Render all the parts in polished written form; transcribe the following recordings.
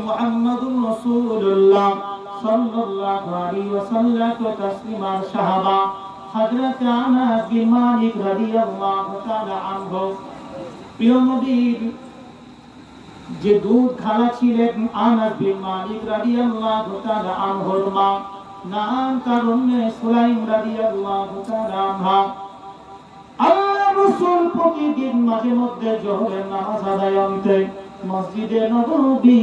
মুহাম্মাদুর রাসূলুল্লাহ সাল্লাল্লাহু আলাইহি ওয়াসাল্লাম তাসলিমার সাহাবা হযরত আনাস বিন মালিক রাদিয়াল্লাহু তাআলা আনহু প্রিয় নবীর যে দুধ খালা ছিলেন আনাস বিন মালিক রাদিয়াল্লাহু তাআলা আনহুর মা নাম তার উম্মে সুলাইম রাদিয়াল্লাহু তাআলা আনহা আল্লাহ রাসূল প্রতিদিন মাঝে মধ্যে যোহরের নামাজ আদায় করতে মসজিদে নববী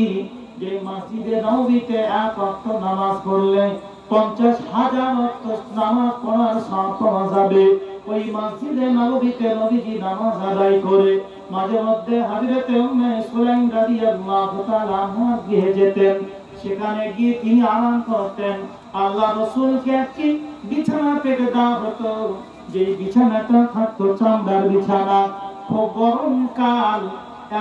যে মসজিদে নববীতে এক ওয়াক্ত নামাজ পড়লে 50,000 ওয়াক্ত নামাজ পড়ার সওয়াব পাওয়া যাবে। ওই মসজিদে নববীতে নবীজি নামাজ আদায় করে মাঝে মধ্যে হযরত উম্মে সুলাইম রাদিয়াল্লাহু তাআলা আনহা গৃহে যেতেন। সেখানে গিয়ে তিনি আরাম করতেন। আল্লাহ রাসূলকে একটি বিছানা পেতে দেওয়া হতো, যে বিছানাটা থাকতো চামড়ার বিছানা। খুব গরমকাল,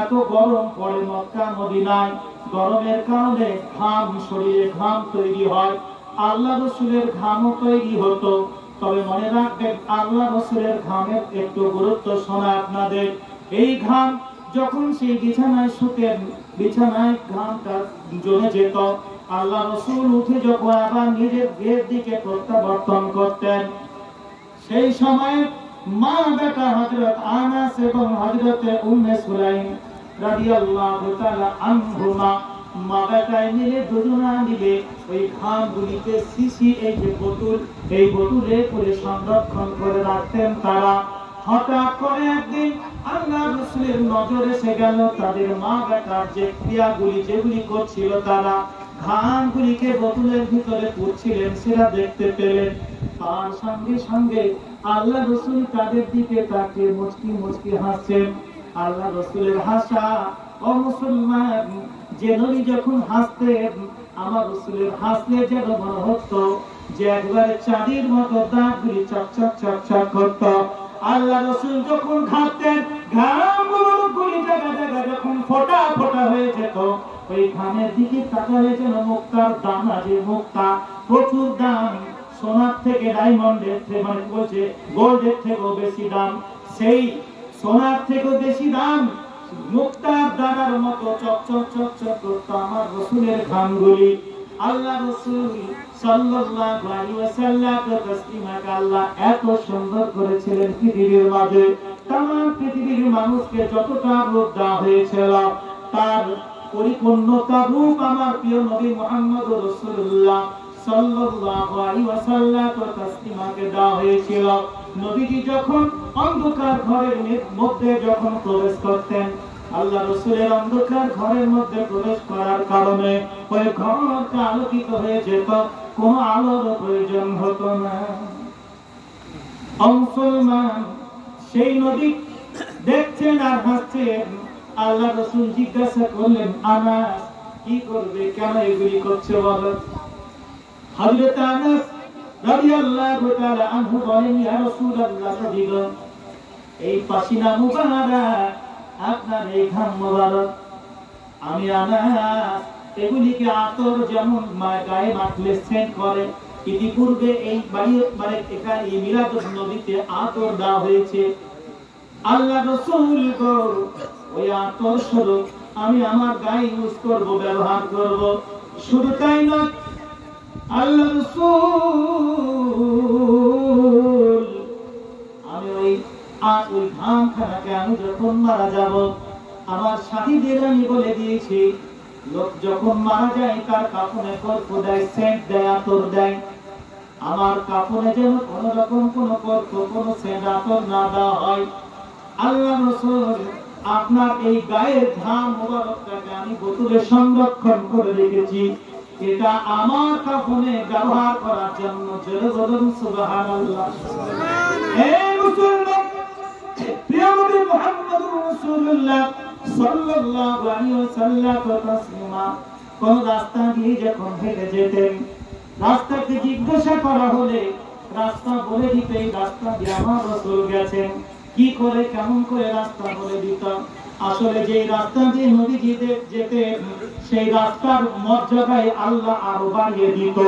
এত গরম পড়ে মক্কা মদিনায়, গরমের কারণে ঘাম, শরীরে ঘাম তৈরি হয়। আল্লাহ রাসূলের ঘামও তৈরি হতো। তবে মনে রাখবেন, আল্লাহ রাসূলের ঘামের একটু গুরুত্ব শোনা আপনাদের। এই ঘাম যখন সেই বিছানায় শুতেন, বিছানায় ঘামটা জমে যেত। আল্লাহ রাসূল উঠে যখন আবার নিজের গৃহের দিকে প্রত্যাবর্তন করতেন, সেই সময় মা বেটা হযরত আনাস এবং হযরত উম্মে সুলাইম রাদিয়াল্লাহু তাআলা আনহুমা মা বেটায় মিলে দুজনা মিলে ওই ঘামগুলিকে শিশি, এই যে বোতল, এই বোতলে করে সংরক্ষণ করে রাখতেন তারা। হঠাৎ করে একদিন আল্লাহ রাসূলের নজর এসে গেল তাদের মা বেটার যে ক্রিয়াগুলি যেগুলি করছিল, তারা ঘামগুলিকে বোতলের ভিতরে পুরছিলেন, সেটা দেখতে পেলেন। তার সঙ্গে সঙ্গে আল্লাহ রাসূল তাদের দিকে তাকিয়ে মুচকি মুচকি হাসছেন। আল্লাহ রাসূলের হাসা, ও মুসলমান, যে নবী যখন হাসতেন, আমার রাসূলের হাসলে যেন মনে হতো যে একবারে চাঁদের মতো দাঁতগুলি চকচক চকচক করতো। আল্লাহ রাসূল যখন ঘামতেন, ঘামগুলি জায়গা জায়গা যখন ফোঁটা ফোঁটা হয়ে যেত, ওই ঘামের দিকে তাকালে যেন মুক্তার দানা, যে মুক্তা প্রচুর দাম, সোনার থেকে ডায়মন্ডের থেকে, মানে বলছে গোল্ডের থেকেও বেশি দাম, সেই সোনার থেকেও বেশি দাম মুক্তার দানার মতো চকচক চকচক করতো আমার রাসূলের ঘামগুলি। আল্লাহ রাসূল সাল্লাল্লাহু আলাইহি ওয়াসাল্লাম তাসলিমাকে আল্লাহ এত সুন্দর করেছিলেন পৃথিবীর মাঝে। तमाम পৃথিবীর মানুষকে যতটা রূপ দেওয়া হয়েছিল, তার পরিপূর্ণতা রূপ আমার প্রিয় নবী মুহাম্মদুর রাসূলুল্লাহ সাল্লাল্লাহু আলাইহি ওয়াসাল্লাম তাসলিমাকে দেওয়া হয়েছিল। নবীজি যখন অন্ধকার ঘরের মধ্যে যখন প্রবেশ করতেন, আল্লাহ রাসূলের অন্ধকার ঘরের মধ্যে প্রবেশ করার কারণে ওই ঘরটা আলোকিত হয়ে যেত, কোনো আলোর প্রয়োজন হতো না। মুসলমান, সেই নবী দেখছেন আর হাসছেন। আল্লাহ রাসূল জিজ্ঞাসা করলেন, আনাস কি করবে, কেন এগুলি করছে বলো? হযরত আনাস রাদিয়াল্লাহু তাআলা আনহু বলেন, ইয়া রাসূলুল্লাহ, এই পাসিনা মুবারক, আপনার এই ঘাম মুবারক, আমি আনাস এগুলিকে আতর যেমন গায়ে মাখলে সেন্ট করে, ইতিপূর্বে এই বাড়ি এখানে এই মিলাদুন নবীতে আতর দেওয়া হয়েছে। আল্লাহ রাসূল গো, ওই আতর স্বরূপ আমি আমার গায়ে ইউজ করব, ব্যবহার করব। শুধু তাই না, আল্লাহ রাসূল, আমি ওই ঘাম খানাকে আমি যখন মারা যাব, আমার সাথীদের আমি বলে দিয়েছি, লোক যখন মারা যায় তার কাফনে কর্প দেয়, সেন্ট দেয়, আতর দেয়। আমার কাফনে যেন কোন রকম কোন কর্প, কোন সেন্ট, আতর না দেওয়া হয়। আল্লাহ রাসূল, আপনার এই গায়ের ঘাম মুবারকটাকে আমি বোতলে সংরক্ষণ করে রেখেছি, এটা আমার কাফনে ব্যবহার করার জন্য। জোরে বলুন সুবহানাল্লাহ। এই মুসলমান, প্রিয় নবী মুহাম্মদুর রাসূলুল্লাহ সাল্লাল্লাহু আলাইহি ওয়াসাল্লাম তাসলিমা কোন রাস্তা দিয়ে যখন হেঁটে যেতেন, রাস্তাকে জিজ্ঞাসা করা হলে রাস্তা বলে দিতে, এই রাস্তা দিয়ে আমার রাসূল গেছেন। কি করে, কেমন করে রাস্তা বলে দিত। আসলে যে রাস্তা দিয়ে নবীজি যেতেন, সেই রাস্তার মর্যাদায় আল্লাহ আরো বাড়িয়ে দিত।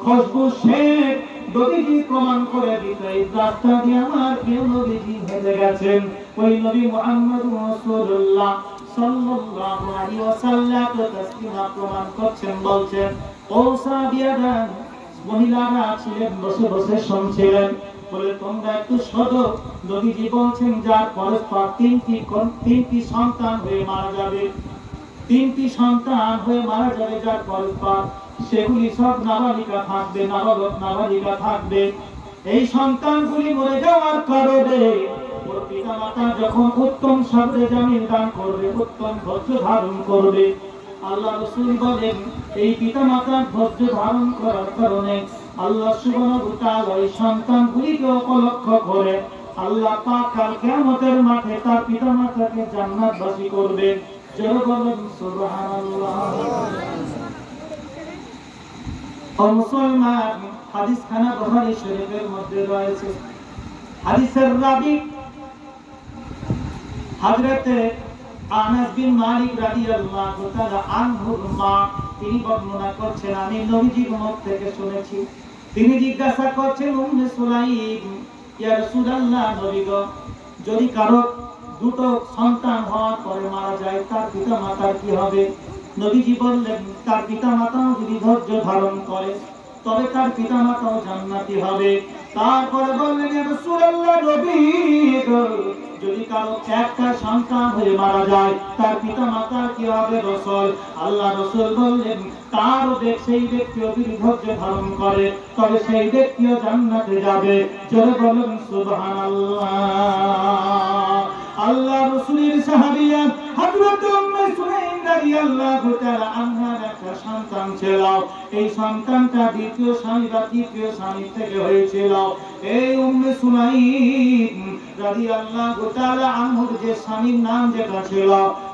খুশবু শেখ নবীজি প্রমাণ করে দিত, এই রাস্তা দিয়ে আমার প্রিয় নবীজি হেঁটে গেছেন। ওই নবী মুহাম্মদ রাসূলুল্লাহ সাল্লাল্লাহু আলাইহি ওয়াসাল্লাম তাসলিমা প্রমাণ করছেন, বলছেন ও সাহাবীরা, মহিলারা ছিলেন বসে বসে শুনছিলেন, বলে তোমরা একটু শোনো, নবীজি বলছেন যার পরস্পর তিনটি সন্তান হয়ে মারা যাবে, তিনটি সন্তান হয়ে মারা যাবে যার পরস্পর, সেগুলি সব নাবালিকা থাকবে, নাবালিকা থাকবে। এই সন্তানগুলি মরে যাওয়ার কারণে ওর পিতামাতা যখন উত্তম সাবরে জামিন দান করবে, উত্তম ধৈর্য ধারণ করবে, আল্লাহ রাসূল বলেন এই পিতামাতার ধৈর্য ধারণ করার কারণে আল্লাহ সুবহানাহু ওয়া তাআলা এই সন্তানগুলিকে উপলক্ষ করে আল্লাহ পাক কাল কিয়ামতের মাঠে তার পিতামাতাকে জান্নাতবাসী করবেন। জোরে বলেন সুবহানাল্লাহ। ও মুসলমান, হাদিস খানা বুখারী শরীফের মধ্যে রয়েছে। হাদিসের রাবী হযরতে আনাস বিন মালিক রাদিয়াল্লাহু তাআলা আনহু তিনি বর্ণনা করছেন, আমি নবীজির মুখ থেকে শুনেছি, তিনি জিজ্ঞাসা করছেন উম্মে সুলাইম, ইয়া রাসূলুল্লাহ, নবী গো, যদি কারো দুটো সন্তান হওয়ার পরে মারা যায় তার পিতামাতার কি হবে? নবীজি বললেন তার পিতামাতাও যদি ধৈর্য ধারণ করে তবে তার পিতামাতাও জান্নাতি হবে। তারপরে বললেন ইয়া রাসূলুল্লাহ, নবী গো, যদি কারো একটা সন্তান হয়ে মারা যায় তার পিতামাতার কি হবে? রাসূল, আল্লাহ রাসূল বললেন তার সেই ব্যক্তিও যদি ধৈর্য ধারণ করে তবে সেই ব্যক্তিও জান্নাতে যাবে। জোরে বলুন সুবহানাল্লাহ। আল্লাহ রাসূলের সাহাবিয়া হযরত উম্মে সুলাইম রাদিয়াল্লাহু তাআলা আনহার একটা সন্তান ছিল, এই সন্তানটা দ্বিতীয় স্বামী বা তৃতীয় স্বামী থেকে হয়েছিল। এই উম্মে সুলাইম রাদিয়াল্লাহু তাআলা আনহুর যে স্বামীর নাম যেটা ছিল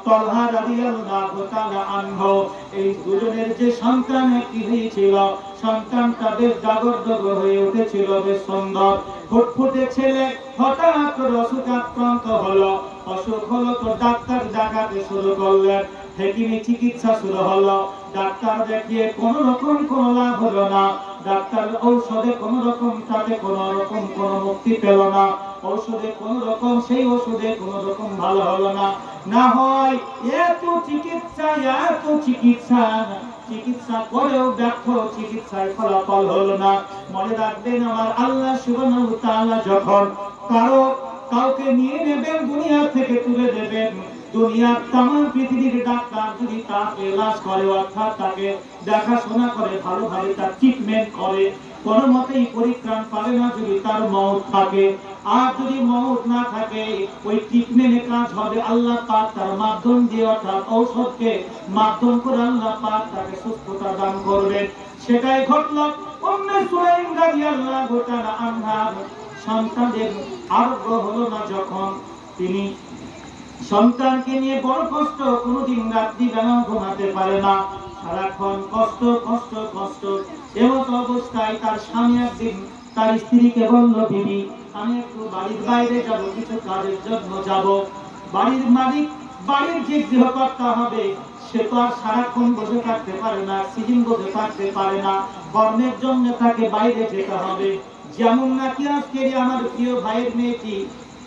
তালহা রাদিয়াল্লাহু তাআলা আনহু, এই দুজনের যে সন্তান একটি হয়েছিল, সন্তানটা বেশ জাগরদগ হয়ে উঠেছিল, বেশ সুন্দর ফুটফুটে ছেলে। হঠাৎ করে অসুখ আক্রান্ত হলো, অসুখ হলো তো ডাক্তার দেখাতে শুরু করলেন, হেকিমি চিকিৎসা শুরু হলো। ডাক্তার দেখিয়ে কোন রকম কোন লাভ হলো না, ডাক্তার ঔষধে কোন রকম তাতে কোন রকম কোন মুক্তি পেল না, ঔষধে কোন রকম সেই ওষুধে কোন রকম ভালো হলো না। না হয় এত চিকিৎসা চিকিৎসা করেও ব্যর্থ, চিকিৎসায় ফলাফল হলো না। মনে রাখবেন আমার আল্লাহ সুবহানাহু ওয়া তাআলা যখন কাউকে নিয়ে নেবেন, দুনিয়া থেকে তুলে দেবেন, দুনিয়ার তামাম পৃথিবীর ডাক্তার যদি তার ইলাজ করে, অর্থাৎ তাকে দেখাশোনা করে, ভালোভাবে তার ট্রিটমেন্ট করে, কোনো মতেই পরিত্রাণ পাবে না যদি তার মওত থাকে। আর যদি মওত না থাকে, ওই ট্রিটমেন্টের কাজ হবে আল্লাহ পাক তার মাধ্যম দিয়ে, অর্থাৎ ঔষধকে মাধ্যম করে আল্লাহ পাক তাকে সুস্থতা দান করবেন। সেটাই ঘটলো উম্মে সুলাইম রাদিয়াল্লাহু তাআলা আনহার সন্তানের আরোগ্য হলো না। যখন তিনি সন্তানকে নিয়ে বড় কষ্ট, কোনদিন রাত্রি বেলা ঘুমাতে পারে না, সারাক্ষণ কষ্ট কষ্ট কষ্ট। এমত অবস্থায় তার স্বামী একদিন তার স্ত্রীকে বলল, বিবি আমি একটু বাড়ির বাইরে যাব, কিছু কাজের জন্য যাব। বাড়ির মালিক, বাড়ির যে গৃহকর্তা হবে, সে তো আর সারাক্ষণ বসে থাকতে পারে না, সিজন বসে থাকতে পারে না, কর্মের জন্য তাকে বাইরে যেতে হবে। যেমন নাকি আজকে আমার প্রিয় ভাইয়ের মেয়েটি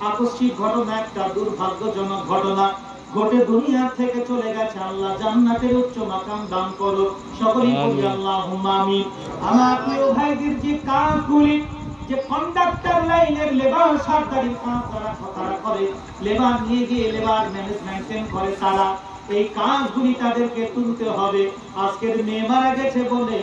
আকস্মিক ঘটনা, একটা দুর্ভাগ্যজনক ঘটনা ঘটে দুনিয়া থেকে চলে গেছে। আল্লাহ জান্নাতের উচ্চ মাকাম দান করুক, সকলেই বলি আল্লাহুম্মা আমিন। আমার প্রিয় ভাইদের যে কাজগুলি, যে কন্ডাক্টর লাইনের লেবার সরকারি কাজ তারা করে, লেবার নিয়ে গিয়ে লেবার ম্যানেজমেন্ট করে, তারা এই কাজগুলি তাদেরকে তুলতে হবে। আজকের মেয়ে মারা গেছে বলে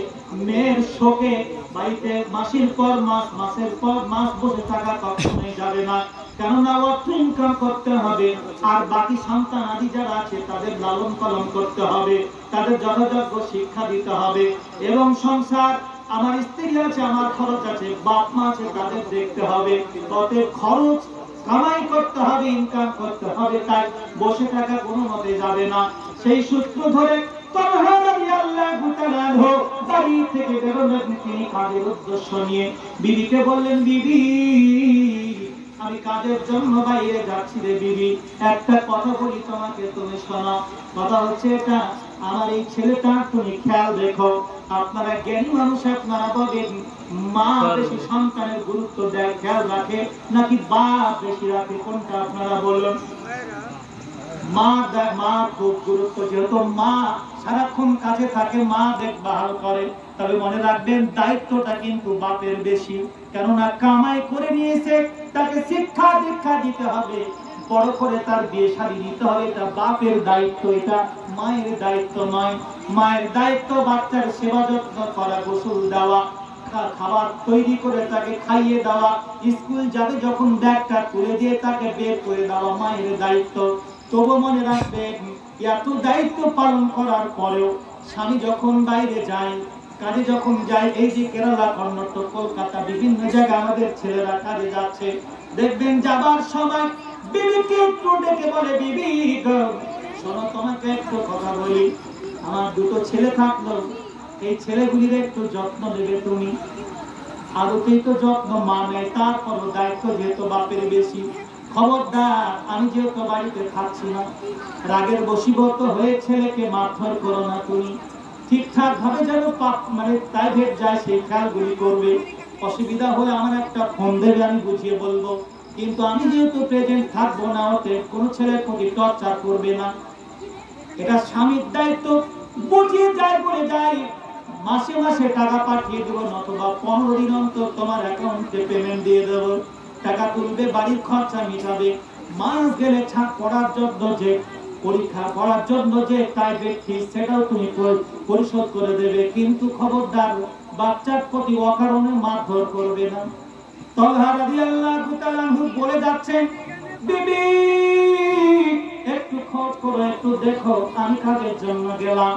মেয়ের শোকে বাড়িতে মাসের পর মাস, মাসের পর মাস বসে থাকা কখনোই যাবে না, কেননা অর্থ ইনকাম করতে হবে। আর বাকি সন্তান আদি যারা আছে তাদের লালন পালন করতে হবে, তাদের যথাযোগ্য শিক্ষা দিতে হবে। এবং সংসার, আমার স্ত্রী আছে, আমার খরচ আছে, বাপ মা আছে, তাদের দেখতে হবে। অতএব খরচ কামাই করতে হবে, ইনকাম করতে হবে, তাই বসে থাকা কোনো মতে যাবে না। সেই সূত্র ধরে তালহা রাদিয়াল্লাহু তাআলা বাড়ি থেকে বেরোলেন, তিনি কাজের উদ্দেশ্য নিয়ে বিবিকে বললেন, বিবি আমি কাজের জন্য বাইরে যাচ্ছি রে বিবি, একটা কথা বলি তোমাকে, তুমি শোনো। কথা হচ্ছে এটা, আমার এই ছেলেটা তুমি খেয়াল রেখো। আপনারা জ্ঞানী মানুষ, আপনারা বলেন মা বেশি সন্তানের গুরুত্ব দেয়, খেয়াল রাখে, নাকি বাপ বেশি রাখে, কোনটা আপনারা বলুন? মা খুব গুরুত্ব, যেহেতু মা সারাক্ষণ কাছে থাকে, মা দেখভাল করে, তবে মনে রাখবেন দায়িত্বটা কিন্তু বাপের বেশি। কেননা কামাই করে নিয়েছে, তাকে শিক্ষা দীক্ষা দিতে হবে, বড় করে তার বিয়ে শাদী দিতে হবে, এটা বাপের দায়িত্ব, এটা মায়ের দায়িত্ব নয়। মায়ের দায়িত্ব বাচ্চার সেবা যত্ন করা, গোসল দেওয়া, খাবার তৈরি করে তাকে খাইয়ে দেওয়া, স্কুল যাবে যখন ব্যাগটা তুলে দিয়ে তাকে বের করে দেওয়া মায়ের দায়িত্ব। তবু মনে রাখবেন এত দায়িত্ব পালন করার পরেও স্বামী যখন বাইরে যায়, কাজে যখন যায়, এই যে কেরালা, কর্ণাটক, কলকাতা, বিভিন্ন জায়গায় আমাদের ছেলেরা কাজে যাচ্ছে, দেখবেন যাবার সময় বিবিকে একটু ডেকে বলে, বিবি গো শোনো, তোমাকে একটু কথা বলি, আমার দুটো ছেলে থাকলো, এই ছেলেগুলির একটু যত্ন নেবে তুমি। আদতেই তো যত্ন মা নেয়, তারপরও দায়িত্ব যেহেতু বাপের বেশি। খবরদার, আমি যেহেতু বাড়িতে থাকছি না, রাগের বশীভূত হয়ে ছেলেকে মারধর করো না তুমি। ঠিকঠাক ভাবে যেন মানে প্রাইভেট যায় সেই খেয়ালগুলি করবে। অসুবিধা হলে আমার একটা ফোন দেবে, আমি বুঝিয়ে বলবো। কিন্তু আমি যেহেতু প্রেজেন্ট থাকবো না, ওতে কোনো ছেলের প্রতি টর্চার করবে না, এটা স্বামীর দায়িত্ব। বুঝিয়ে যায় বলে যায়, মাসে মাসে টাকা পাঠিয়ে দেবো, নতুবা 15 দিন অন্তর তোমার অ্যাকাউন্টে পেমেন্ট দিয়ে দেবো, টাকা তুলবে, বাড়ির খরচা মিটাবে। মাস গেলে পড়ার জন্য যে পরীক্ষা করার জন্য যে প্রাইভেট ফিস, সেটাও তুমি পরিশোধ করে দেবে। কিন্তু খবরদার, বাচ্চার প্রতি অকারণে মারধর করবে না। তালহা রাদিয়াল্লাহু তাআলা বলে যাচ্ছেন, বিবি একটু খোঁজ করো, একটু দেখো, আমি কাজের জন্য গেলাম।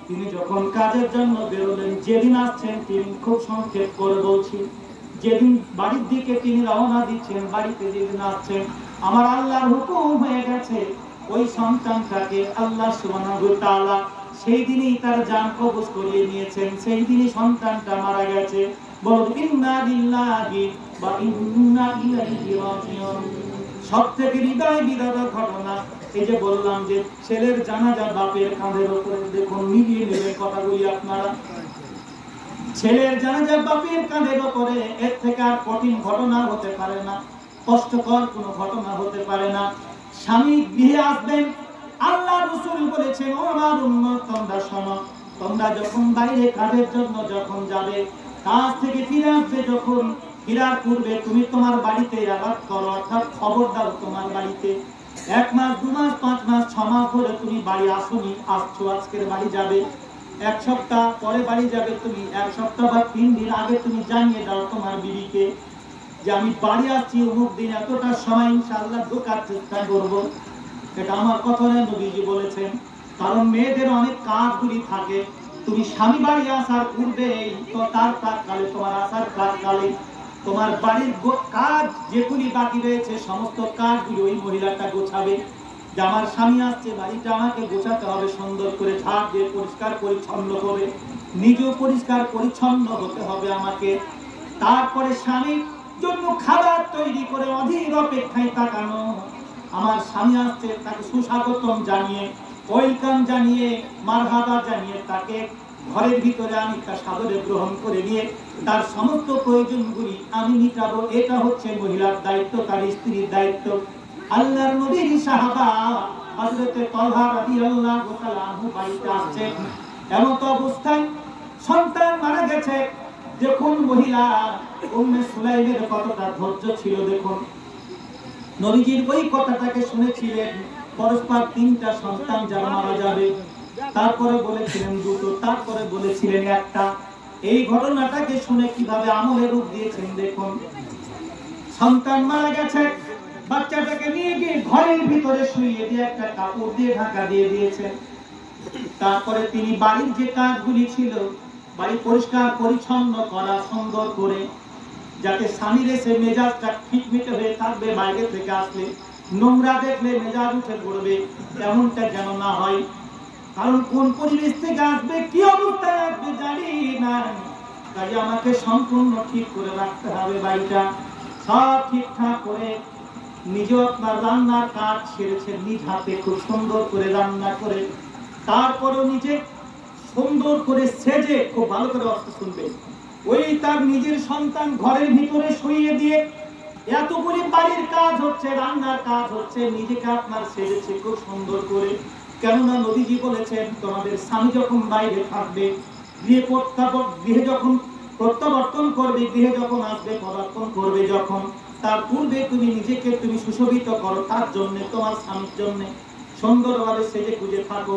তিনি যখন কাজের জন্য বেরোলেন, যেদিন আসছেন তিনি খুব সংক্ষেপ করে বলছি, যেদিন বাড়ির দিকে তিনি রওনা দিচ্ছেন, বাড়িতে যেদিন আসছেন, আমার আল্লাহর হুকুম হয়ে গেছে, ওই সন্তানটাকে আল্লাহ সুবহানাহু ওয়া তাআলা সেই দিনই তার জান কবজ করিয়ে নিয়েছেন, সেই দিনই সন্তানটা মারা গেছে। বলো ইন্না লিল্লাহি ওয়া ইন্না ইলাইহি রাজিউন। সবথেকে হৃদয় বিদারক ঘটনা, এই যে বললাম যে ছেলের জানাজা বাপের কাঁধের উপরে, দেখুন মিলিয়ে নেবে কথাগুলি আপনারা। ছেলের জানাজা বাপের কাঁধের উপরে, এর থেকে আর কঠিন ঘটনা হতে পারে না, কষ্টকর কোনো ঘটনা হতে পারে না। স্বামী গৃহে আসবেন, আল্লাহ রাসূল বলেছেন, ও আমার উম্মত তোমরা শোনো, তোমরা যখন বাইরে কাজের জন্য যখন যাবে, কাজ থেকে ফিরে আসবে, যখন ফিরার পূর্বে তুমি তোমার বাড়িতে আঘাত করো, অর্থাৎ খবর দাও তোমার বাড়িতে। 1 মাস 2 মাস 5 মাস 6 মাস ধরে তুমি বাড়ি আসোনি, আসছো, আজকের বাড়ি যাবে, 1 সপ্তাহ পরে বাড়ি যাবে, তুমি 1 সপ্তাহ বা 3 দিন আগে তুমি জানিয়ে দাও তোমার বিবিকে যে আমি বাড়ি আসছি অমুক দিন এতটা সময় ইনশাআল্লাহ ঢোকার চেষ্টা করবো। এটা আমার কথা নয়, নবীজি বলেছেন। কারণ মেয়েদের অনেক কাজগুলি থাকে, তুমি স্বামী বাড়ি আসার পূর্বে তো তার প্রাককালে, তোমার আসার প্রাককালে তোমার বাড়ির কাজ যেগুলি বাকি রয়েছে, সমস্ত কাজগুলি ওই মহিলাটা গোছাবে। যে আমার স্বামী আসছে, বাড়িটা আমাকে গোছাতে হবে, সুন্দর করে ঝাড় দিয়ে পরিষ্কার পরিচ্ছন্ন করে, নিজেও পরিষ্কার পরিচ্ছন্ন হতে হবে আমাকে। তারপরে স্বামীর জন্য খাবার তৈরি করে অধীর অপেক্ষায় তাকানো, আমার স্বামী আসছে, তাকে সুস্বাগতম জানিয়ে, ওয়েলকাম জানিয়ে, মারহাবা জানিয়ে তাকে ঘরের ভিতরে আমি তার সাদরে গ্রহণ করে নিয়ে তার সমস্ত প্রয়োজনগুলি আমি মিটাবো। এটা হচ্ছে মহিলার দায়িত্ব, তার স্ত্রীর দায়িত্ব। আল্লাহর নবীর সাহাবা হযরত তালহা রাদিয়াল্লাহু তাআলা আনহু বাড়িতে আসছেন, এমন তো অবস্থায় সন্তান মারা গেছে। দেখুন মহিলা উম্মে সুলাইমের কতটা ধৈর্য ছিল, দেখুন নবীজির ওই কথাটাকে শুনেছিলেন, পরস্পর 3টা সন্তান যার মারা যাবে, তারপরে বলেছিলেন 2টো, তারপরে বলেছিলেন 1টা। এই ঘটনাটাকে শুনে কিভাবে আমলের রূপ দিয়েছেন দেখুন। সন্তান মারা গেছে, বাচ্চাটাকে নিয়ে গিয়ে ঘরের ভিতরে শুইয়ে দিয়ে একটা কাপড় দিয়ে ঢাকা দিয়ে দিয়েছেন। তারপরে তিনি বাড়ির যে কাজগুলি ছিল, বাড়ি পরিষ্কার পরিচ্ছন্ন করা, সুন্দর করে, যাতে স্বামীর এসে মেজাজটা খিটমিটে হয়ে থাকবে, বাইরে থেকে আসলে নোংরা দেখলে মেজাজ উঠে পড়বে, তেমনটা যেন না হয়। কারণ কোন পরিবেশ থেকে আসবে, কি অবস্থায় আসবে জানি না, তাই আমাকে সম্পূর্ণ ঠিক করে রাখতে হবে। বাড়িটা সব ঠিকঠাক করে, নিজেও আপনার রান্নার কাজ সেরেছেন নিজ হাতে, খুব সুন্দর করে রান্না করে, তারপরও নিজে সুন্দর করে সেজে, খুব ভালো করে অর্থ শুনবে, ওই তার নিজের সন্তান ঘরের ভিতরে শুইয়ে দিয়ে এতগুলি বাড়ির কাজ হচ্ছে, রান্নার কাজ হচ্ছে, নিজেকে আপনার সেজেছে খুব সুন্দর করে। কেননা নবীজি বলেছেন তোমাদের স্বামী যখন বাইরে থাকবে, গৃহে যখন প্রত্যাবর্তন করবে, গৃহে যখন আসবে, পদার্পণ করবে যখন, তার পূর্বে তুমি নিজেকে তুমি সুশোভিত করো, তার জন্য, তোমার স্বামীর জন্য সুন্দরভাবে সেজে গুজে থাকো।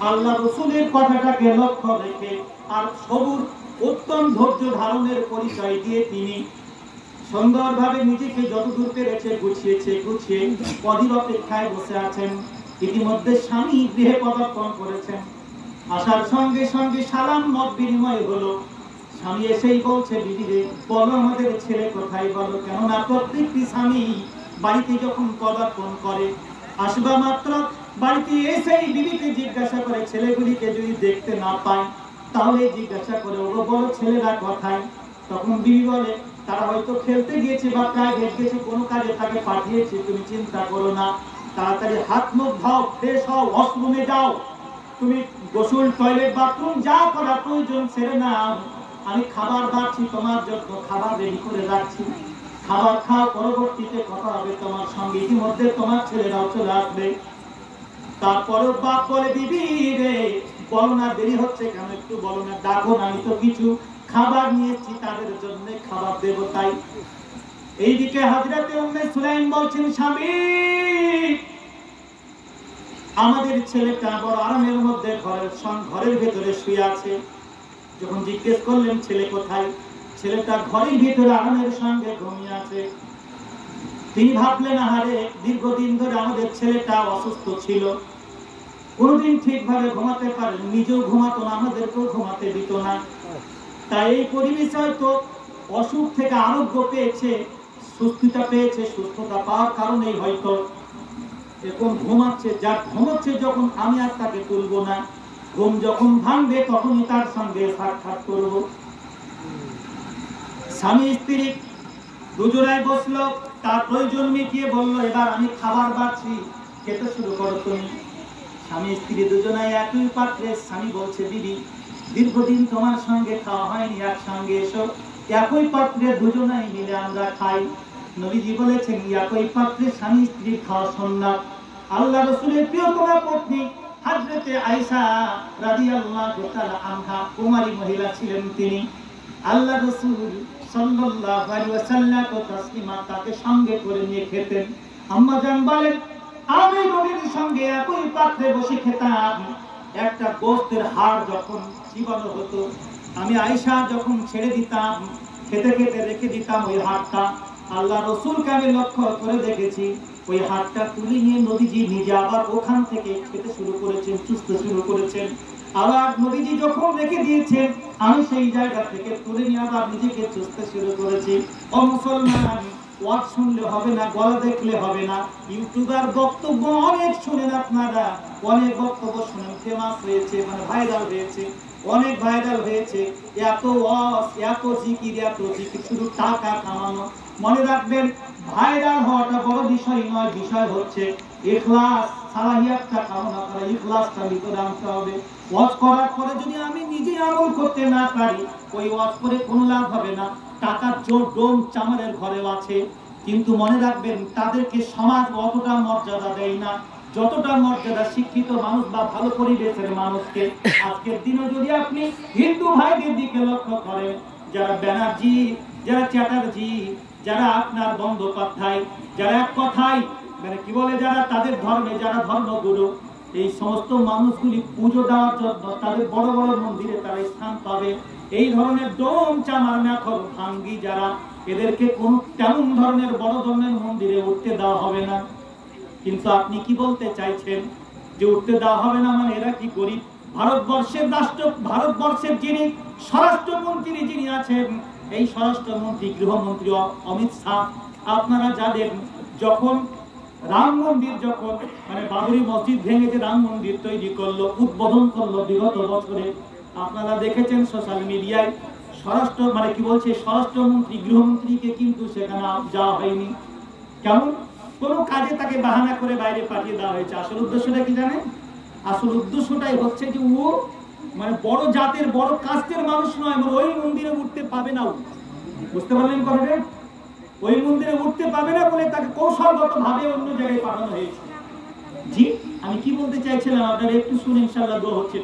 আল্লাহ রসুলের কথাটাকে লক্ষ্য রেখে আর সবুর উত্তম ধৈর্য ধারণের পরিচয় দিয়ে তিনি সুন্দরভাবে নিজেকে যতদূর পেরেছে গুছিয়ে পদির অপেক্ষায় বসে আছেন। ইতিমধ্যে স্বামী গৃহে পদার্পণ করেছেন। আসার সঙ্গে সঙ্গে সালাম মত বিনিময় হলো। স্বামী এসেই বলছে, বিবিরে বলো আমাদের ছেলে কোথায় বলো। কেননা প্রত্যেকটি স্বামী বাড়িতে যখন পদার্পণ করে, আসবা মাত্র বাড়িতে এসেই বিবিকে জিজ্ঞাসা করে, ছেলেগুলিকে যদি দেখতে না পায় তাহলে জিজ্ঞাসা করে, ওগো বড় ছেলেরা কোথায়। তখন বিবি বলে, তারা হয়তো খেলতে গিয়েছে বা প্রাইভেট গেছে, কোনো কাজে তাকে পাঠিয়েছে, তুমি চিন্তা করো না, তাড়াতাড়ি হাত মুখ ধোও, ফ্রেশ হও, ওয়াশরুমে যাও, তুমি গোসল, টয়লেট, বাথরুম যা করা প্রয়োজন সেরে নাও, আমি খাবার বাড়ছি, তোমার জন্য খাবার রেডি করে রাখছি, খাবার খাও, পরবর্তীতে কথা হবে তোমার সঙ্গে, ইতিমধ্যে তোমার ছেলেরাও চলে আসবে। তারপরে বাপ বলে, বিবি রে বলো না, দেরি হচ্ছে কেন, একটু বলো না, ডাকো না, আমি তো কিছু খাবার নিয়েছি তাদের জন্য, খাবার দেবো তাই। এইদিকে হযরতে উম্মে সুলাইম বলছেন, স্বামী আমাদের ছেলেটা বড় আরামের মধ্যে ঘরের ভেতরে শুয়ে আছে। যখন জিজ্ঞেস করলেন ছেলে কোথায়, ছেলেটা ঘরের ভিতরে আরামের সঙ্গে ঘুমিয়ে আছে। তিনি ভাবলেন, আহারে দীর্ঘদিন ধরে আমাদের ছেলেটা অসুস্থ ছিল, কোনদিন ঠিকভাবে ঘুমাতে পারেন, নিজেও ঘুমাতো না, আমাদেরকেও ঘুমাতে দিত না, তাই এই পরিবেশে হয়তো অসুখ থেকে আরোগ্য পেয়েছে, সুস্থতা পেয়েছে, সুস্থতা পাওয়ার কারণেই হয়তো এখন ঘুমাচ্ছে। যা ঘুমাচ্ছে যখন, আমি আর তাকে তুলবো না, ঘুম যখন ভাঙবে তখনই তার সঙ্গে সাক্ষাৎ করব। স্বামী স্ত্রী দুজনায় বসলো, তার প্রয়োজন মিটিয়ে বলল, এবার আমি খাবার বাড়ছি, খেতে শুরু করো তুমি। স্বামী স্ত্রী দুজনায় একই পাত্রে। স্বামী বলছে, বিবি দীর্ঘদিন তোমার সঙ্গে খাওয়া হয়নি, একসঙ্গে এসো, একই পাত্রে দুজনাই মিলে আমরা খাই। নবীজি বলেছেন, একই পাত্রে স্বামী স্ত্রী খাওয়া সুন্নাত। আল্লাহ রাসূলের প্রিয়তমা পত্নী হযরতে আয়েশা রাদিয়াল্লাহু তাআলা আনহা কুমারী মহিলা ছিলেন তিনি। আল্লাহ রাসূল সাল্লাল্লাহু আলাইহি ওয়াসাল্লাম তাসলিমা তাকে সঙ্গে করে নিয়ে খেতেন। আম্মা জান বলেন, আমি নবীর সঙ্গে একই পাত্রে বসে খেতাম। একটা গোশতের হাড় যখন চিবানো হতো, আমি আয়েশা যখন ছেড়ে দিতাম, খেতে খেতে রেখে দিতাম ওই হাড়টা। আল্লাহ রাসূলকে আমি লক্ষ্য করে দেখেছি, ওই হাড়টা তুলে নিয়ে নবীজি নিজে আবার ওখান থেকে খেতে শুরু করেছেন, চুষতে শুরু করেছেন। আবার নবীজি যখন রেখে দিয়েছেন, আমি সেই জায়গা থেকে তুলে নিয়ে আবার নিজেকে চুষতে শুরু করেছি। ও মুসলমান, ওয়াজ শুনলে হবে না, গলা দেখলে হবে না, ইউটিউবার বক্তব্য অনেক শুনেন আপনারা, অনেক বক্তব্য শুনেন, ফেমাস হয়েছে, মানে ভাইরাল হয়েছে, অনেক ভাইরাল হয়েছে, এত ওয়াজ, এত জিকির, শুধু টাকা কামানো। মনে রাখবেন, ভাইরাল হওয়াটা বড় বিষয় নয়, বিষয় হচ্ছে ইখলাস, সালাহিয়াতটা কামনা করা, ইখলাসটা ভিতরে আনতে হবে। ওয়াজ করার পরে যদি আমি নিজে আমল করতে না পারি, ওই ওয়াজ করে কোনো লাভ হবে না। টাকার জোর ডোম চামারের ঘরেও আছে, কিন্তু মনে রাখবেন তাদেরকে সমাজ অতটা মর্যাদা দেয় না যতটা মর্যাদা শিক্ষিত মানুষ বা ভালো পরিবেশের মানুষকে। আজকের দিনে যদি আপনি হিন্দু ভাইদের দিকে লক্ষ্য করেন, যারা ব্যানার্জি, যারা চ্যাটার্জি, যারা আপনার বন্দ্যোপাধ্যায়, যারা এক কথায় মানে কি বলে, যারা তাদের ধর্মে যারা ধর্মগুরু, এই সমস্ত মানুষগুলি পুজো দেওয়ার জন্য তাদের বড় বড় মন্দিরে তারা স্থান পাবে। এই ধরনের ডোম চামার মেথর ভাঙ্গি যারা, এদেরকে কোন তেমন ধরনের বড় ধরনের মন্দিরে উঠতে দেওয়া হবে না। কিন্তু আপনি কি বলতে চাইছেন যে উঠতে দেওয়া হবে না মানে এরা কি গরিব? ভারতবর্ষের যিনি স্বরাষ্ট্রমন্ত্রী যিনি আছেন, এই স্বরাষ্ট্রমন্ত্রী গৃহমন্ত্রী অমিত শাহ, আপনারা যাদের যখন রাম মন্দির, যখন মানে বাবরি মসজিদ ভেঙে যে রাম মন্দির তৈরি করলো, উদ্বোধন করলো বিগত বছরে, আপনারা দেখেছেন সোশ্যাল মিডিয়ায়, স্বরাষ্ট্র মানে কি বলছে, স্বরাষ্ট্রমন্ত্রী গৃহমন্ত্রীকে কিন্তু সেখানে যাওয়া হয়নি। কেমন কোন কাজে তাকে বাহানা করে বাইরে পাঠিয়ে দেওয়া হয়েছে। আসল উদ্দেশ্যটা কি জানেন? আসল উদ্দেশ্যটাই হচ্ছে যে ও মানে বড় জাতের বড় কাস্টের মানুষ নয়, মানে ওই মন্দিরে উঠতে পাবে না। বুঝতে পারলেন কথাটা? ওই মন্দিরে উঠতে পাবে না বলে তাকে কৌশলগত ভাবে অন্য জায়গায় পাঠানো হয়েছে। জি, আমি কি বলতে চাইছিলাম আপনারা একটু শুনে ইনশাআল্লাহ দোয়া হচ্ছে।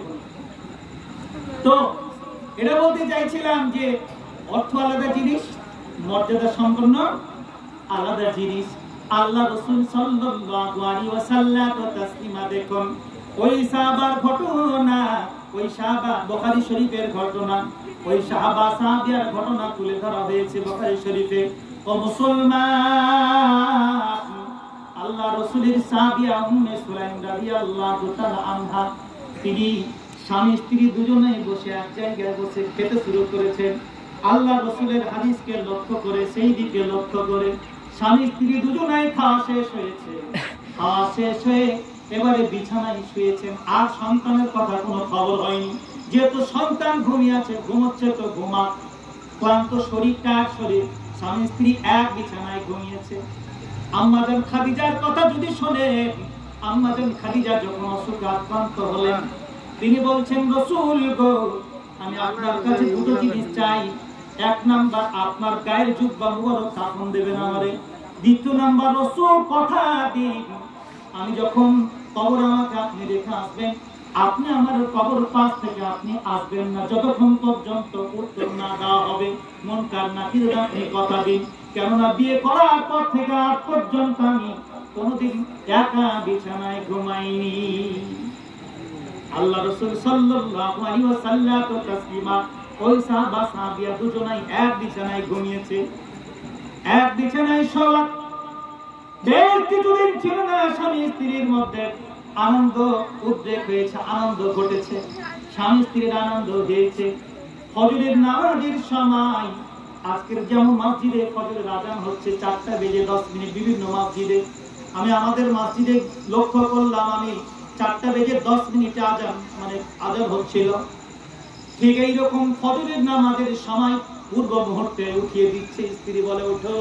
তো এটা বলতে চাইছিলাম যে অর্থ আলাদা জিনিস, মর্যাদা সম্পন্ন আলাদা জিনিস। আল্লাহ রাসূল সাল্লাল্লাহু আলাইহি ওয়াসাল্লাম তাসলিমা দেখুন, ওই সাহাবার ঘটনা, ওই সাহাবা বুখারী শরীফের ঘটনা, ওই সাহাবা সাহাবিয়ার ঘটনা তুলে ধরা হয়েছে বুখারী শরীফে। ও মুসলমান, আল্লাহ রাসূলের সাহাবিয়া উম্মে সুলাইম রাদিয়াল্লাহু তাআলা আনহা, তিনি স্বামী স্ত্রী দুজনেই বসে এক জায়গায় বসে খেতে শুরু করেছেন। আল্লাহ রাসূলের হাদিসকে লক্ষ্য করে, সেই দিকে লক্ষ্য করে স্বামী স্ত্রী দুজনেই খাওয়া শেষ হয়েছে। খাওয়া শেষ হয়ে এবারে বিছানায় শুয়েছেন, আর সন্তানের কথা কোনো খবর হয়নি। যেহেতু সন্তান ঘুমিয়ে আছে, ঘুমোচ্ছে তো ঘুমাক, ক্লান্ত শরীরটা এক শরীর, স্বামী স্ত্রী এক বিছানায় ঘুমিয়েছে। আম্মাজান খাদিজার কথা যদি শোনেন, আম্মাজান খাদিজা যখন অসুখে আক্রান্ত হলেন, তিনি বলছেন, রাসূল গো, আমি আপনার কাছে দুটো জিনিস চাই। এক নাম্বার, আপনার গায়ের জুব্বা মুবারক কাফন দেবেন আমারে। দ্বিতীয় নাম্বার, রাসূল কথা দিন, আমি যখন কবর আমাকে আপনি রেখে আসবেন, আপনি আমার কবর পাশ থেকে আপনি আসবেন না যতক্ষণ পর্যন্ত উত্তর না দেওয়া হবে। মুনকার নাকির আপনি কথা দিন, কেননা বিয়ে করার পর থেকে আজ পর্যন্ত আমি কোনোদিন একা বিছানায় ঘুমাইনি। আল্লাহ রাসূল সাল্লাল্লাহু আলাইহি ওয়াসাল্লাম তাসলিমা, ওই সাহাবা সাহাবিয়া দুজনেই এক বিছানায় ঘুমিয়েছে, এক বিছানায় শোয়া। বেশ কিছুদিন ছিল না, স্বামী স্ত্রীর মধ্যে আনন্দ উদ্রেক হয়েছে, আনন্দ ঘটেছে, স্বামী স্ত্রীর আনন্দ হয়েছে। ফজরের নামাজের সময়, আজকের যেমন মসজিদে ফজরের আযান হচ্ছে 4:10 বিভিন্ন মসজিদে, আমি আমাদের মসজিদে লক্ষ্য করলাম, আমি 4:10 আযান মানে আযান হচ্ছিল। ঠিক এইরকম ফজরের নামাজের সময় পূর্ব মুহূর্তে উঠিয়ে দিচ্ছে, স্ত্রী বলে, ওঠো,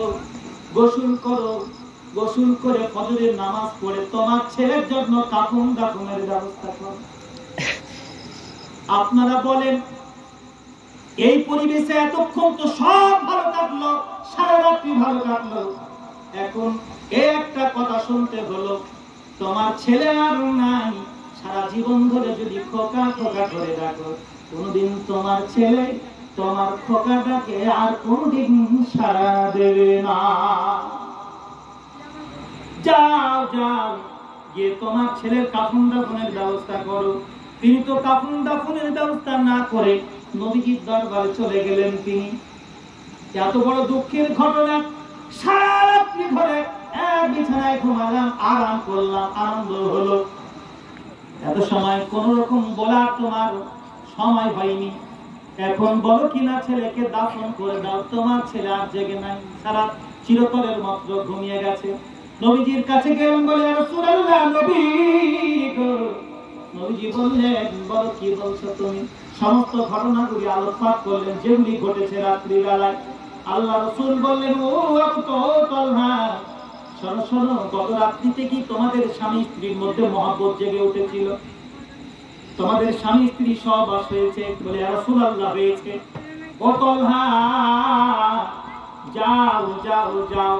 গোসল করো, গোসল করে ফজরের নামাজ পড়ে তোমার ছেলের জন্য কাফন দাফনের ব্যবস্থা করো। আপনারা বলেন, এই পরিবেশে এতক্ষণ তো সব ভালো কাটলো, সারা রাত্রি ভালো কাটলো, এখন একটা কথা শুনতে হলো, তোমার ছেলে আর নাই, সারা জীবন ধরে যদি খোকা খোকা করে রাখো, কোনদিন তোমার ছেলে তোমার খোকাটাকে আর কোনদিন সারা দেবে না। যাও যাও, গিয়ে তোমার ছেলের কাফন দাফনের ব্যবস্থা করো। তিনি তো কাফন দাফনের ব্যবস্থা না করে নবীজির দরবারে চলে গেলেন। তিনি এত বড় দুঃখের ঘটনা, সারা রাত্রি ধরে এক বিছানায় ঘুমালাম, আরাম করলাম, আনন্দ হলো, এত সময় কোন রকম বলার তোমার সময় হয়নি। এখন বলো কিনা ছেলেকে দাফন করে দাও, তোমার ছেলে আর জেগে নাই, সারা চিরতরের মাত্র ঘুমিয়ে গেছে। নবীজির কাছে গেলেন, বলে, রাসূলুল্লাহ, নবী গো। নবীজি বললেন, বলো কি বলছো তুমি? সমস্ত ঘটনাগুলি আলোকপাত করলেন, যেগুলি ঘটেছে রাত্রি বেলায়। আল্লাহ রাসূল বললেন, ও আবু তালহা, শোনো শোনো, গত রাত্রিতে কি তোমাদের স্বামী স্ত্রীর মধ্যে মহব্বত জেগে উঠেছিল? তোমাদের স্বামী স্ত্রী সহবাস হয়েছে? বলে, রাসূলুল্লাহ, হয়েছে। ও তালহা, যাও যাও যাও,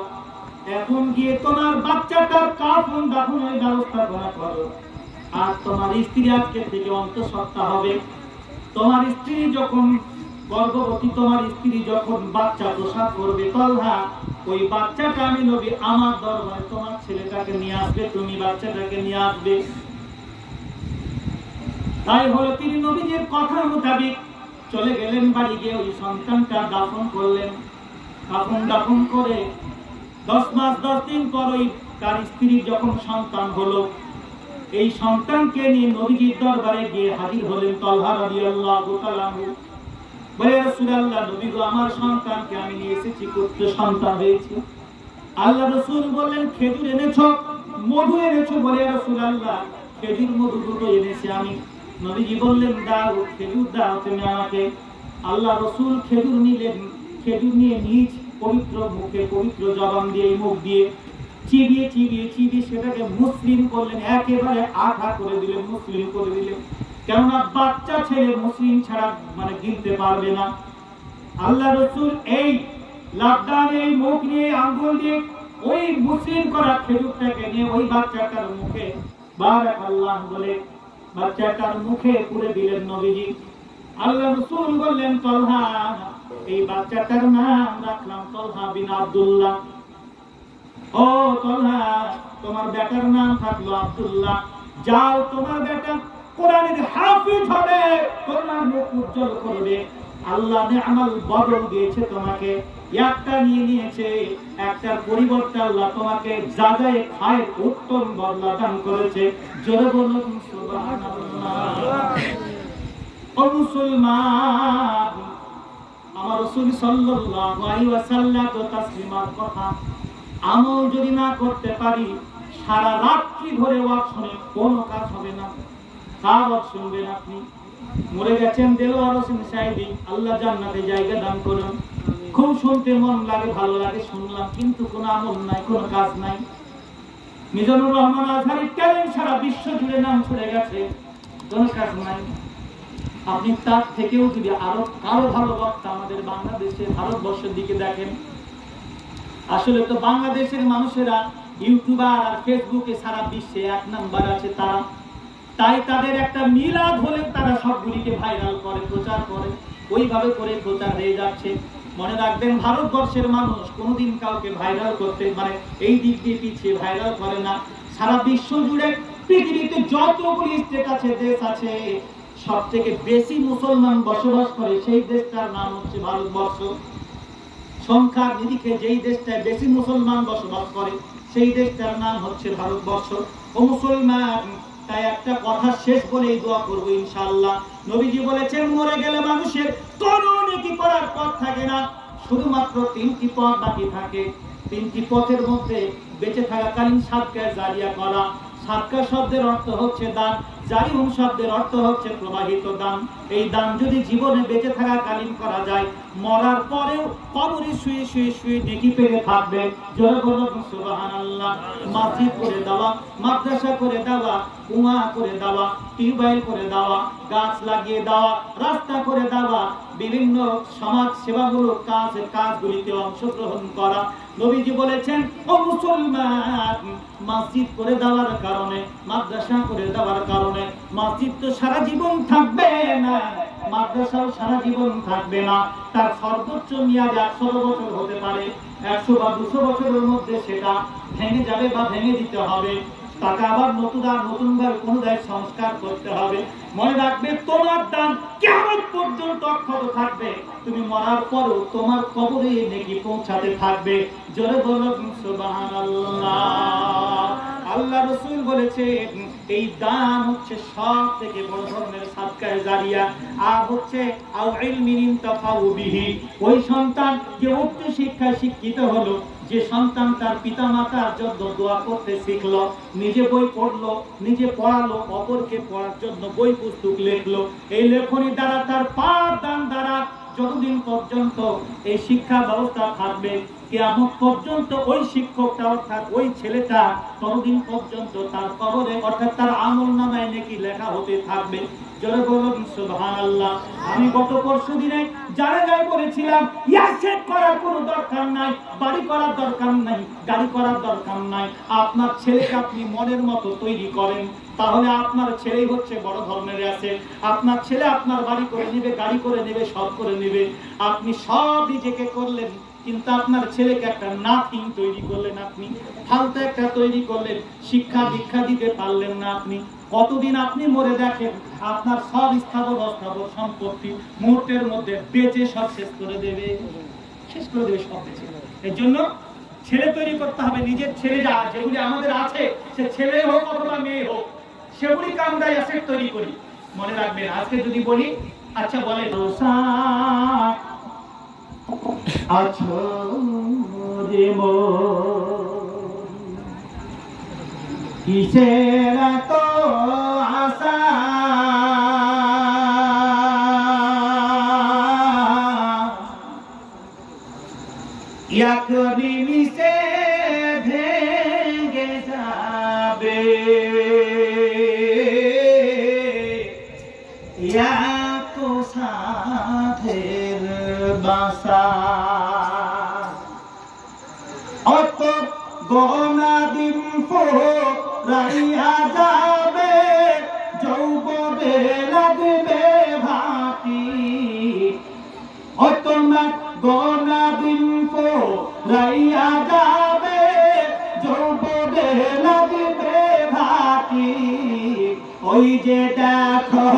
এখন গিয়ে তোমার বাচ্চাটার কাফন দাফনের ব্যবস্থা করো। আর তোমার স্ত্রী আজকে থেকে অন্তঃসত্ত্বা হবে। তোমার স্ত্রী যখন গর্ভবতী, তোমার স্ত্রী যখন বাচ্চা প্রসব করবে, তালহা, ওই বাচ্চাটা আমি নবী আমার দরবারে তোমার ছেলেটাকে নিয়ে আসবে, তুমি বাচ্চাটাকে নিয়ে আসবে। তাই হলো, তিনি নবীজির কথা মোতাবেক চলে গেলেন বাড়ি, গিয়ে ওই সন্তানটা দাফন করলেন। কাফন দাফন করে 10 মাস 10 দিন পর ওই তার স্ত্রী যখন সন্তান হলো, এই সন্তানকে নিয়ে নবীজির দরবারে গিয়ে হাজির হলেন তালহা রাদিয়াল্লাহু তাআলা। বলে, রাসূলুল্লাহ, নবী গো, আমার সন্তানকে আমি নিয়ে এসেছি, পুত্র সন্তান হয়েছে। আল্লাহ রাসূল বললেন, খেজুর এনেছো, মধু এনেছো? বলে, রাসূলুল্লাহ, খেজুর মধু দুটো এনেছি আমি। নবীজি বললেন, দাও, খেজুর দাও তুমি আমাকে। আল্লাহ রাসূল খেজুর নিলেন, খেজুর নিয়ে নিজ পবিত্র মুখে, পবিত্র জবান দিয়ে, মুখ দিয়ে চিবিয়ে চিবিয়ে চিবিয়ে সেটাকে মুসলিম করলেন, একেবারে আঠা করে দিলেন, মুসলিম করে দিলেন। কেননা বাচ্চা ছেলে মুসলিম ছাড়া মানে গিলতে পারবে না। আল্লাহ রাসূল এই লাফদান এই মুখ নিয়ে আঙ্গুল দিয়ে ওই মুসলিম করা খেজুরটাকে নিয়ে ওই বাচ্চাটার মুখে বারাকাল্লাহ বলে বাচ্চাটার মুখে পুরে দিলেন নবীজি। আল্লাহ রাসূল বললেন, তলহা, এই বাচ্চাটার নাম রাখলাম তলহা বিন আব্দুল্লাহ। ও তলহা, তোমার বেটার নাম থাকলো আব্দুল্লাহ। যাও, তোমার বেটা কোরআনের হাফিজ হবে, তোমার মুখ উজ্জ্বল করবে। আল্লাহ নেআমাল বদল দিয়েছে তোমাকে, একটা নিয়ে নিয়েছে, একটার পরিবর্তে আল্লাহ তোমাকে জাগায়ে খায় উত্তম বদলা দান করেছে। জোরে বলুন সুবহানাল্লাহ। ও মুসলমান, আমার রাসূল সাল্লাল্লাহু আলাইহি ওয়াসাল্লাম তো তাসলিমার কথা আমল যদি না করতে পারি, সারা রাত্রি ধরে ওয়াজ শুনে কোনো কাজ হবে না। কার ওয়াজ শুনবেন আপনি? মরে গেছেন দেলোয়ার হোসেন সাহেবী, আল্লাহ জান্নাতে জায়গা দান করুন। খুব শুনতে মন লাগে, ভালো লাগে, শুনলাম, কিন্তু কোনো আমল নাই, কোনো কাজ নাই। মিজানুর রহমান আজহারী ট্যালেন্ট সারা বিশ্ব জুড়ে নাম ছড়ে গেছে, কোনো কাজ নাই। আপনি তার থেকেও যদি আরো ভালো বক্তা আমাদের বাংলাদেশের ভারতবর্ষের দিকে দেখেন, আসলে তো বাংলাদেশের মানুষেরা ইউটিউবার আর ফেসবুকে সারা বিশ্বে এক নাম্বার আছে তারা। তাই তাদের একটা মিলাদ হলে তারা সবগুলিকে ভাইরাল করে, প্রচার করে, ওইভাবে করে প্রচার হয়ে যাচ্ছে। মনে রাখবেন, ভারতবর্ষের মানুষ কোনোদিন কাউকে ভাইরাল করতে এই দিক দিয়ে পিছিয়ে ভাইরাল করে না। সারা বিশ্ব জুড়ে পৃথিবীতে যতগুলি স্টেট আছে, দেশ আছে, সব থেকে বেশি মুসলমান বসবাস করে সেই দেশটার নাম হচ্ছে ভারতবর্ষ। সংখ্যার নিরিখে যেই দেশটায় বেশি মুসলমান বসবাস করে সেই দেশটার নাম হচ্ছে ভারতবর্ষ। ও মুসলমান, তাই একটা কথা শেষ বলেই দোয়া করবো ইনশাআল্লাহ। নবীজি বলেছেন, মরে গেলে মানুষের কোনো নেকি করার পথ থাকে না, শুধুমাত্র 3টি পথ বাকি থাকে। 3টি পথের মধ্যে বেঁচে থাকাকালীন সাদকা জারিয়া করা। সাদকা শব্দের অর্থ হচ্ছে দান, জারিউন শব্দের অর্থ হচ্ছে প্রবাহিত দান। এই দান যদি জীবনে বেঁচে থাকাকালীন করা যায়, মরার পরেও কবরে শুয়ে শুয়ে শুয়ে নেকি পেয়ে থাকবে। জোরে বলুন সুবহানাল্লাহ। মসজিদ করে দেওয়া, মাদ্রাসা করে দেওয়া, কুয়া করে দেওয়া, টিউবওয়েল করে দেওয়া, গাছ লাগিয়ে দেওয়া, রাস্তা করে দেওয়া, বিভিন্ন সমাজ সেবামূলক কাজগুলিতে অংশগ্রহণ করা। নবীজি বলেছেন, ও মুসলমান, মসজিদ করে দেওয়ার কারণে, মাদ্রাসা করে দেওয়ার কারণে মসজিদ তো সারা জীবন থাকবে না, মাদ্রাসাও সারা জীবন থাকবে না। তার সর্বোচ্চ মেয়াদ 100 বছর হতে পারে। 100 বা 200 বছরের মধ্যে সেটা ভেঙে যাবে বা ভেঙে দিতে হবে। তাকে আবার নতুনভাবে পুনরায় সংস্কার করতে হবে। মনে রাখবে, তোমার দান কিয়ামত পর্যন্ত অক্ষত থাকবে। তুমি মরার পরও তোমার কবরে নেকি পৌঁছাতে থাকবে। জোরে বলুন সুবহানাল্লাহ। আল্লাহ রাসূল বলেছেন, এই দান হচ্ছে সব থেকে বড় ধরনের সাদকায়ে জারিয়া। আর হচ্ছে আও ইলমিন ইনতাফাউ বিহি, ওই সন্তান যে উচ্চ শিক্ষায় শিক্ষিত হলো, যে সন্তান তার পিতামাতার জন্য দোয়া করতে শিখলো, নিজে বই পড়লো, নিজে পড়ালো, অপরকে পড়ার জন্য বই পুস্তক লিখলো, এই লেখনী দ্বারা, তার পাঠদান দ্বারা যতদিন পর্যন্ত এই শিক্ষা ব্যবস্থা থাকবে, কিয়ামত পর্যন্ত ওই শিক্ষকটা অর্থাৎ ওই ছেলেটা ততদিন পর্যন্ত তার কবরে অর্থাৎ তার আমলনামায় নেকি লেখা হতে থাকবে। জোরে বলুন সুবহানাল্লাহ। আমি গত পরশুদিনে জায়গায় বলেছিলাম, ইয়াসেট করার কোনো দরকার নাই, বাড়ি করার দরকার নাই, গাড়ি করার দরকার নাই। আপনার ছেলেকে আপনি মনের মতো তৈরি করেন, তাহলে আপনার ছেলেই হচ্ছে বড় ধরনের অ্যাসেট। আপনার ছেলে আপনার বাড়ি করে নেবে, গাড়ি করে নেবে, সব করে নেবে। আপনি সব নিজেকে করলেন, কিন্তু আপনার ছেলেকে একটা নাথিং তৈরি করলেন, আপনি ফালতু একটা তৈরি করলেন, শিক্ষা দীক্ষা দিতে পারলেন না আপনি। কতদিন আপনি মরে দেখেন, আপনার সব স্থাবর অস্থাবর সম্পত্তি মুহূর্তের মধ্যে বেচে সব শেষ করে দেবে সব বেচে। এর জন্য ছেলে তৈরি করতে হবে। নিজের ছেলে যেগুলি আমাদের আছে, সে ছেলে হোক অথবা মেয়ে হোক, সেগুলিকে আমরা অ্যাসেট তৈরি করি। মনে রাখবেন, আজকে যদি বলি, আচ্ছা বলে আছো রে মন, কিসের এত আশা, এক নিমিষে ভেঙে যাবে, এত সাধের বাসা। কোনদিন ফুরাইয়া যাবে যৌবনে লাগবে ভাটি ও তোমার কোনদিন ফুরাইয়া যাবে যৌবনে লাগবে ভাটি ওই যে দেখো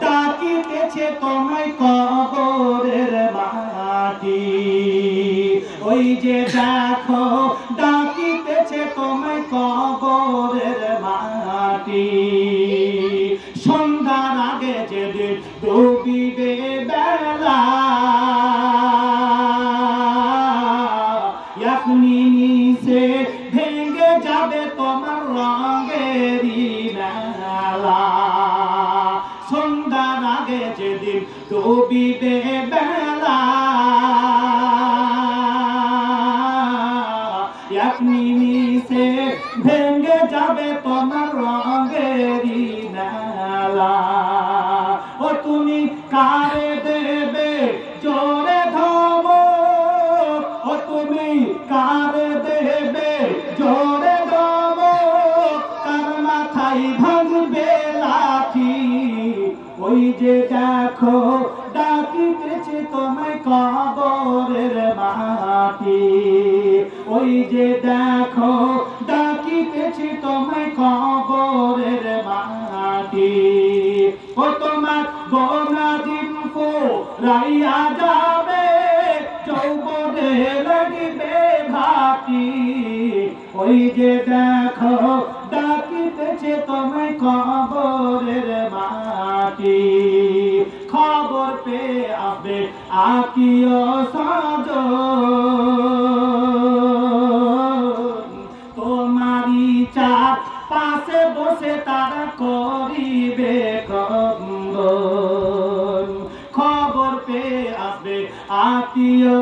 ডাকিতেছে তোমায় কবরের মাটি ওই যে দেখো ডাকিতেছে তোমায় কবরের মাটি সন্ধ্যার আগে যেদিন ডুবিবে বেলা এক নিমিষে ভেঙে যাবে তোমার রঙেরই মেলা সন্ধ্যার আগে যেদিন ডুবিবে বেলা এক নিমিষে ভেঙে যাবে তোমার রঙেরই মেলা ও তুমি কারে দেবে জোরে ধমক ও তুমি কারে দেবে জোরে ধমক কার মাথায় ভাঙবে লাঠি ওই যে দেখো ডাকিতেছে তোমায় কবরের মাটি ওই যে দেখো ডাকিতেছে তোমায় কবরের মাটি ও তোমার কোনদিন ফুরাইয়া যাবে যৌবনে লাগবে ভাটি ওই যে দেখো ডাকিতেছে তোমায় কবরের মাটি খবর পেয়ে আসবে আত্মীয় স্বজন তোমারই চার পাশে বসে তারা করিবে ক্রন্দন খবর পেয়ে আসবে আত্মীয়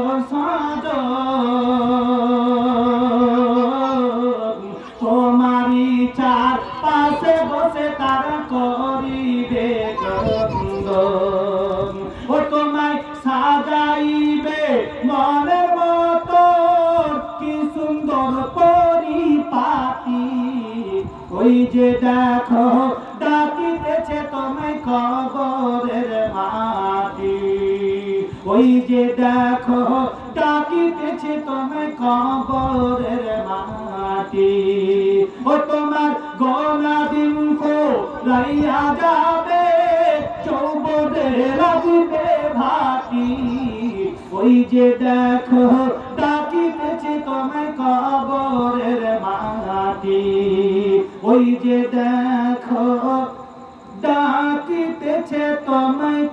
স্বজন তোমারই চার পাশে বসে তারা করিবে ক্রন্দন ও তোমায় সাজাইবে মনের মতো কি সুন্দর পরিপাটি ওই যে দেখো ডাকিতেছে তোমায় কবরের মাটি ওই যে দেখো ডাকিতেছে তোমায় কবরের মাটি ও তোমার কোনদিন ফুরাইয়া যাবে যৌবনে লাগবে ভাটি ওই যে দেখো ডাকিতেছে তোমায় কবরের মাটি ওই যে দেখো ডাকিতেছে তোমায়